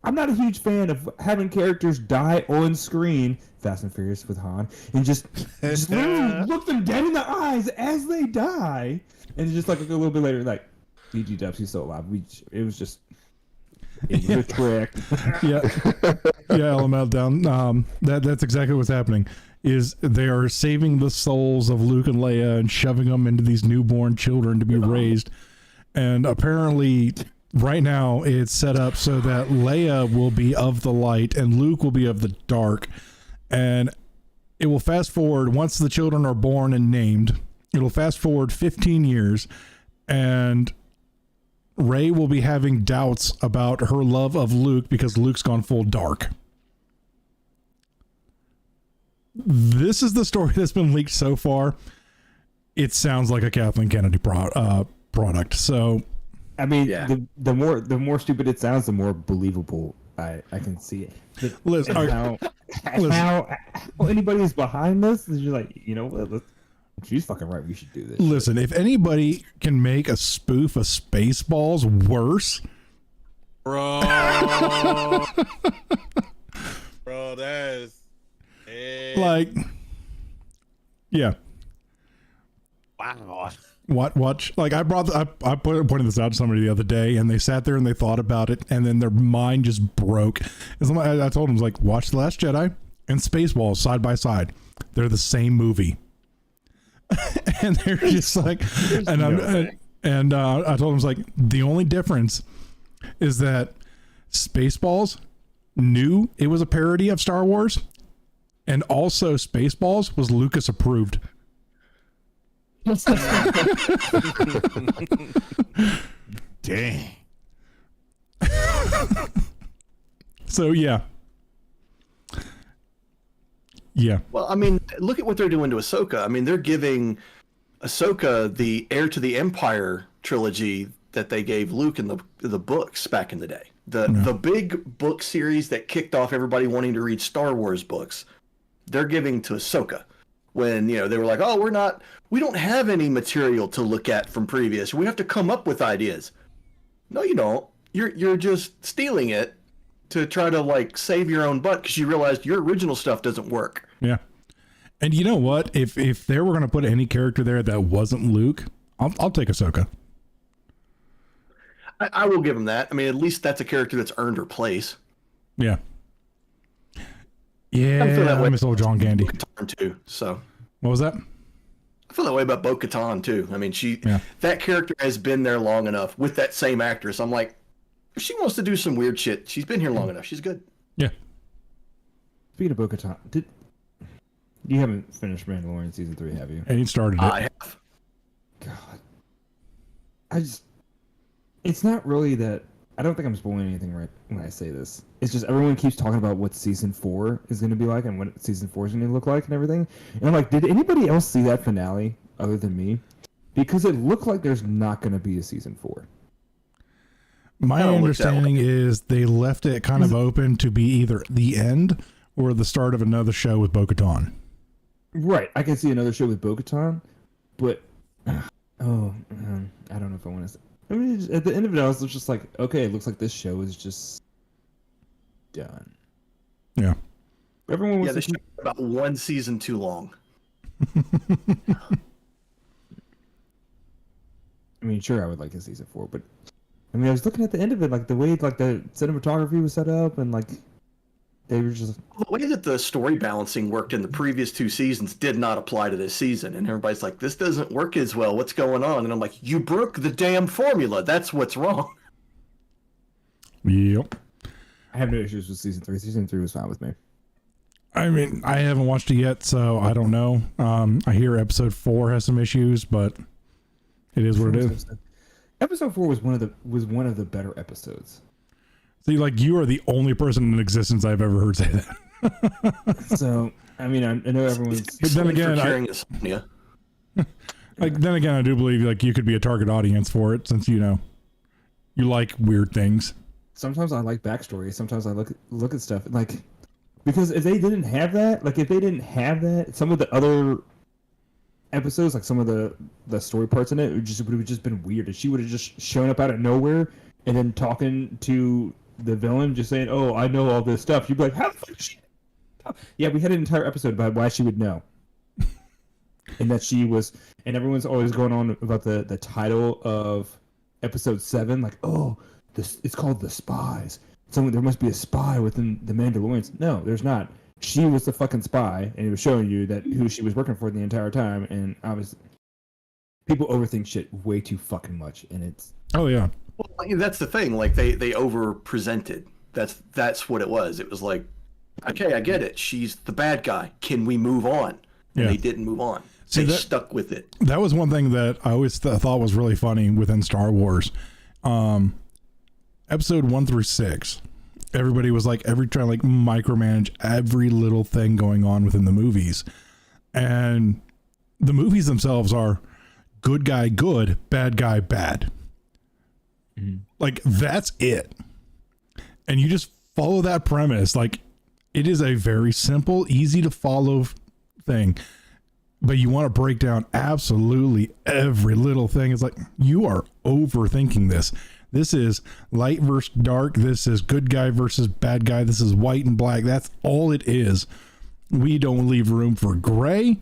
I'm not a huge fan of having characters die on screen, Fast and Furious with Han, and just literally look them dead in the eyes as they die, and just like a little bit later, like, DG Dubs, he's still alive. It was a trick. Yeah, LML down. That's exactly what's happening. Is they are saving the souls of Luke and Leia and shoving them into these newborn children to be raised. And apparently right now it's set up so that Leia will be of the light and Luke will be of the dark. And it will fast forward once the children are born and named. It'll fast forward 15 years and Rey will be having doubts about her love of Luke because Luke's gone full dark. This is the story that's been leaked so far. It sounds like a Kathleen Kennedy product. So, I mean, the more stupid it sounds, the more believable I can see it. Listen, how anybody is behind this is just like, you know what? She's fucking right. We should do this. Listen, if anybody can make a spoof of Spaceballs worse, bro, that's. Like, yeah. Wow. Watch. Like I pointed this out to somebody the other day, and they sat there and they thought about it, and then their mind just broke. And somebody, I told them, like, watch The Last Jedi and Spaceballs side by side. They're the same movie, and they're just like, and And I told him, I was like, the only difference is that Spaceballs knew it was a parody of Star Wars, and also Spaceballs was Lucas approved. Dang. So yeah. Well, I mean, look at what they're doing to Ahsoka. I mean, they're giving Ahsoka the Heir to the Empire trilogy that they gave Luke in the books back in the day. The big book series that kicked off everybody wanting to read Star Wars books. They're giving to Ahsoka. When, you know, they were like, oh, we don't have any material to look at from previous. We have to come up with ideas. No, you don't. You're just stealing it to try to, like, save your own butt because you realized your original stuff doesn't work. Yeah. And you know what? If they were going to put any character there that wasn't Luke, I'll take Ahsoka. I will give him that. I mean, at least that's a character that's earned her place. Yeah. Yeah, I miss old John Candy. Bo-Katan too, so. What was that? I feel that way about Bo-Katan too. I mean, that character has been there long enough with that same actress. I'm like, if she wants to do some weird shit, she's been here long enough. She's good. Yeah. Speaking of Bo-Katan, you haven't finished Mandalorian season 3, have you? And he started it. I have. God, it's not really that. I don't think I'm spoiling anything right when I say this. It's just everyone keeps talking about what season 4 is going to be like and what season 4 is going to look like and everything. And I'm like, did anybody else see that finale other than me? Because it looked like there's not going to be a season 4. My understanding is they left it kind of open to be either the end or the start of another show with Bo-Katan. Right. I can see another show with Bo-Katan, but I don't know if I want to say. I mean, at the end of it, I was just like, okay, it looks like this show is just done. Yeah. Everyone was this show is about one season too long. I mean, sure, I would like a season 4, but I mean, I was looking at the end of it, like the way like the cinematography was set up, and like they were just the way that the story balancing worked in the previous 2 seasons did not apply to this season, and everybody's like, "This doesn't work as well. What's going on?" And I'm like, "You broke the damn formula. That's what's wrong." Yep. I have no issues with season 3. Season 3 was fine with me. I mean, I haven't watched it yet, so I don't know. I hear episode 4 has some issues, but it is what it is. Episode 4 was one of the better episodes. See, like, you are the only person in existence I've ever heard say that. So, I mean, I know everyone's. But then again, I do believe like you could be a target audience for it, since you like weird things. Sometimes I like backstory. Sometimes I look at stuff like, because if they didn't have that, some of the other episodes, like some of the story parts in it, would have just been weird. And she would have just shown up out of nowhere and then talking to the villain, just saying, "Oh, I know all this stuff." You'd be like, "How the fuck is she?" Yeah, we had an entire episode about why she would know, and that she was. And everyone's always going on about the title of episode 7, like, "Oh, it's called The Spies." There must be a spy within the Mandalorians. No, there's not. She was the fucking spy, and it was showing you that who she was working for the entire time. And obviously, people overthink shit way too fucking much, and it's. Oh yeah. Well, that's the thing. Like they over presented. That's what it was. It was like, okay, I get it. She's the bad guy. Can we move on? And they didn't move on. They stuck with it. That was one thing that I always thought was really funny within Star Wars. Episode 1 through 6, everybody was like trying to like micromanage every little thing going on within the movies, and the movies themselves are good guy good, bad guy bad. Mm-hmm. Like that's it, and you just follow that premise. Like it is a very simple, easy to follow thing, but you want to break down absolutely every little thing. It's like you are overthinking this. This is light versus dark. This is good guy versus bad guy. This is white and black. That's all it is. We don't leave room for gray.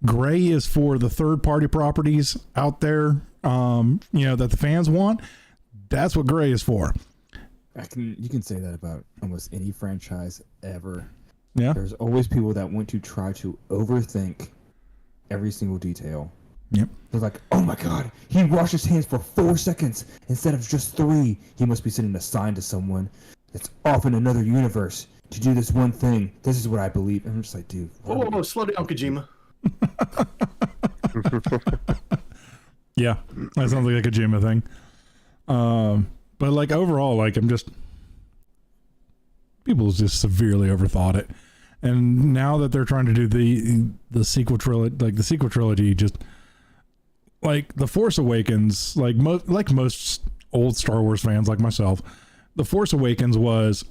Gray is for the third party properties out there, that the fans want. That's what gray is for. You can say that about almost any franchise ever. Yeah. There's always people that want to try to overthink every single detail Yep. They're like, oh my god, he washed his hands for 4 seconds instead of just 3. He must be sending a sign to someone that's off in another universe to do this one thing. This is what I believe. And I'm just like, dude. Whoa, slow down, Kojima. Yeah, that sounds like a Kojima thing. But like overall, like people just severely overthought it. And now that they're trying to do the sequel trilogy, just like The Force Awakens, like most old Star Wars fans like myself, The Force Awakens was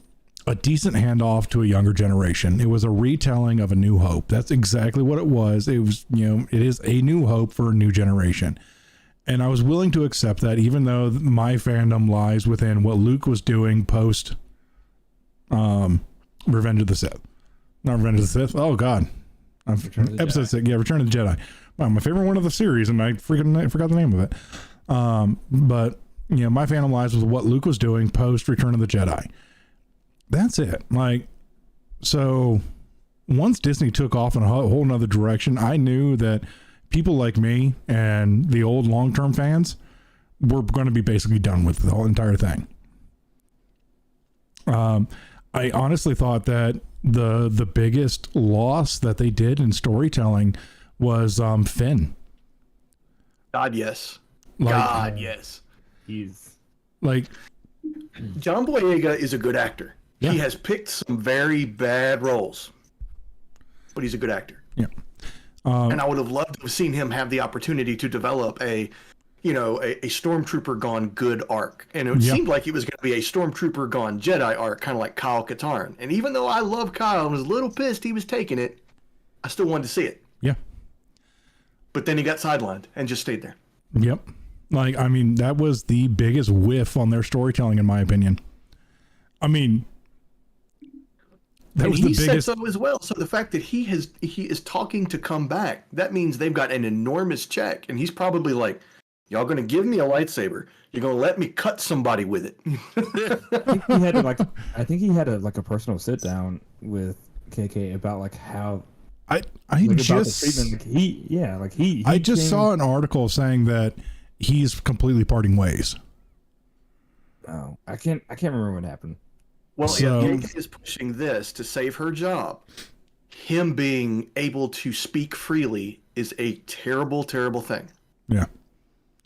a decent handoff to a younger generation. It was a retelling of A New Hope. That's exactly what it was. It was, it is A New Hope for a new generation. And I was willing to accept that, even though my fandom lies within what Luke was doing post Revenge of the Sith. Not Revenge of the Sith. Oh God, episode 6. Yeah, Return of the Jedi. Wow, my favorite one of the series, and I forgot the name of it. But my fandom lies with what Luke was doing post Return of the Jedi. That's it. Like, so once Disney took off in a whole nother direction, I knew that people like me and the old long-term fans were going to be basically done with the whole entire thing. I honestly thought that the biggest loss that they did in storytelling was Finn. God, yes. Yes. He's like John Boyega is a good actor. Yeah. He has picked some very bad roles, but he's a good actor. Yeah. And I would have loved to have seen him have the opportunity to develop a Stormtrooper gone good arc. And it seemed like it was going to be a Stormtrooper gone Jedi arc, kind of like Kyle Katarn. And even though I love Kyle and was a little pissed he was taking it, I still wanted to see it. Yeah. But then he got sidelined and just stayed there. Yep. Like, I mean, that was the biggest whiff on their storytelling, in my opinion. I mean, that was the biggest. Said so as well. So the fact that he is talking to come back, that means they've got an enormous check, and he's probably like, "Y'all gonna give me a lightsaber? You're gonna let me cut somebody with it?" I think he had a personal sit down with KK about how. I just saw an article saying that he's completely parting ways. Oh, I can't remember what happened. Well, KK is pushing this to save her job. Him being able to speak freely is a terrible, terrible thing. Yeah.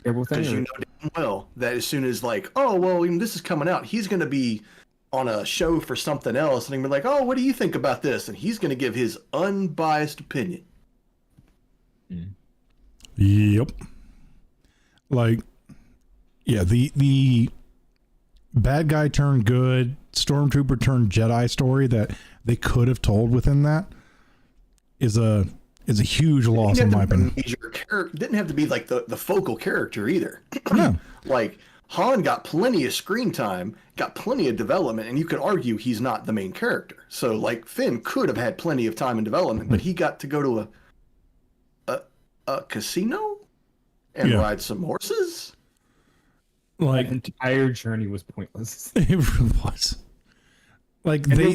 Terrible thing. Because you know damn well that as soon as this is coming out, he's going to be on a show for something else, and he'll be like, "Oh, what do you think about this?" And he's going to give his unbiased opinion. Yep. Like, yeah, the bad guy turned good, Stormtrooper turned Jedi story that they could have told within that is a huge loss in my opinion. Didn't have to be like the focal character either. Yeah. Like Han got plenty of screen time, got plenty of development, and you could argue he's not the main character. So like Finn could have had plenty of time in development, but he got to go to a casino and ride some horses. Like the entire journey was pointless. It really was. Like they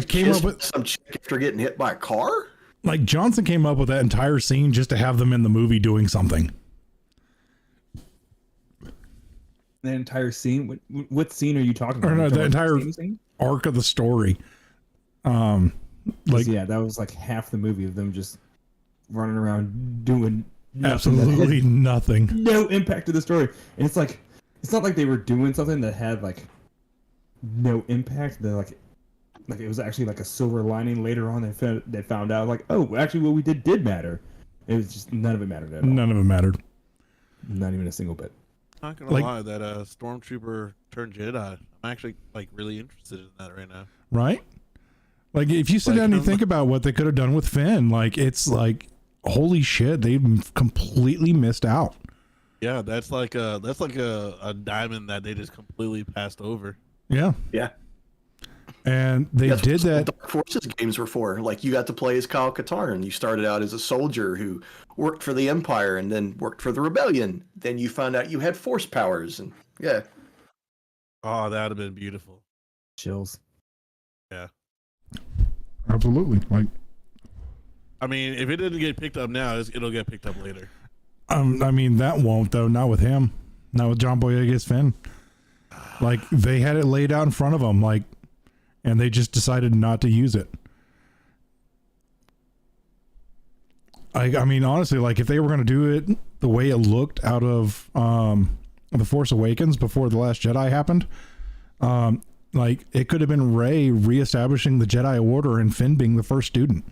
came up with some chick after getting hit by a car. Like Johnson came up with that entire scene just to have them in the movie doing something. The entire scene? What scene are you talking about? No, the entire arc of the story. That was like half the movie of them just running around doing absolutely nothing. No impact to the story. And it's like, it's not like they were doing something that had like no impact. They're like it was actually like a silver lining later on. They found out like, oh, actually what we did matter. It was just none of it mattered at all. None of it mattered. Not even a single bit. Not gonna lie, that Stormtrooper turned Jedi, I'm actually like really interested in that right now. Right? Like if you sit down and you think about what they could have done with Finn, like it's like holy shit, they've completely missed out. Yeah, that's like a diamond that they just completely passed over. Yeah. Yeah. And they did that. Dark Forces games were for. Like you got to play as Kyle Katarn. You started out as a soldier who worked for the Empire and then worked for the Rebellion. Then you found out you had force powers, and yeah. Oh, that would have been beautiful. Chills. Yeah. Absolutely. Like, I mean, if it didn't get picked up now, it'll get picked up later. I mean, that won't though. Not with him. Not with John Boyega's Finn. Like they had it laid out in front of them, like, and they just decided not to use it. I mean, honestly, like if they were going to do it the way it looked out of The Force Awakens before The Last Jedi happened, like it could have been Rey reestablishing the Jedi Order and Finn being the first student.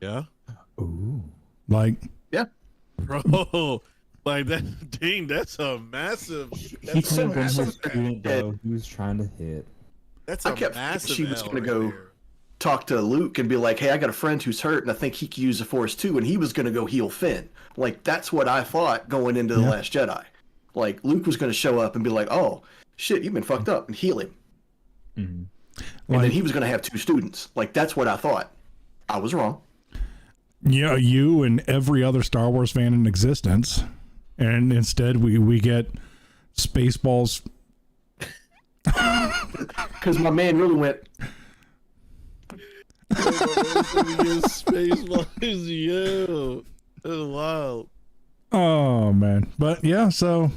Yeah. Ooh. Like, Yeah. Bro, like that. Dang, that's a massive. He That's could a have been his massive. student, though. He was trying to hit. That's I a kept thinking massive. she was L going to right go there. talk to Luke and be like, "Hey, I got a friend who's hurt, and I think he could use the Force too." And he was going to go heal Finn. Like that's what I thought going into the Last Jedi. Like Luke was going to show up and be like, "Oh shit, you've been fucked up," and heal him. Mm-hmm. And then he was going to have 2 students. Like that's what I thought. I was wrong. yeah, you and every other Star Wars fan in existence, and instead we get Spaceballs. Because my man really went. Space Boys, yo, that's wild. Oh man, but yeah. So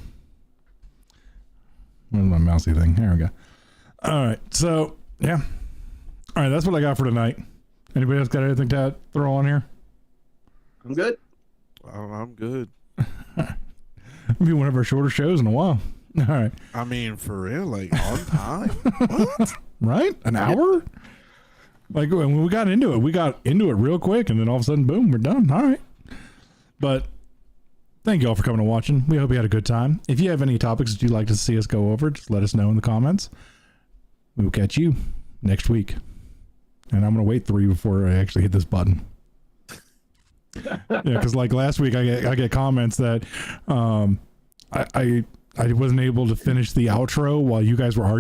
where's my mousy thing? There we go. All right, so yeah. All right, that's what I got for tonight. Anybody else got anything to throw on here? I'm good. I'm good. It'll be one of our shorter shows in a while. All right, I mean, for real, like on time. What? right? An hour? Like when we got into it real quick, and then all of a sudden, boom, we're done. All right. But thank you all for coming and watching. We hope you had a good time. If you have any topics that you'd like to see us go over, just let us know in the comments. We will catch you next week. And I'm going to wait 3 before I actually hit this button. Yeah, because like last week, I get comments that I wasn't able to finish the outro while you guys were arguing.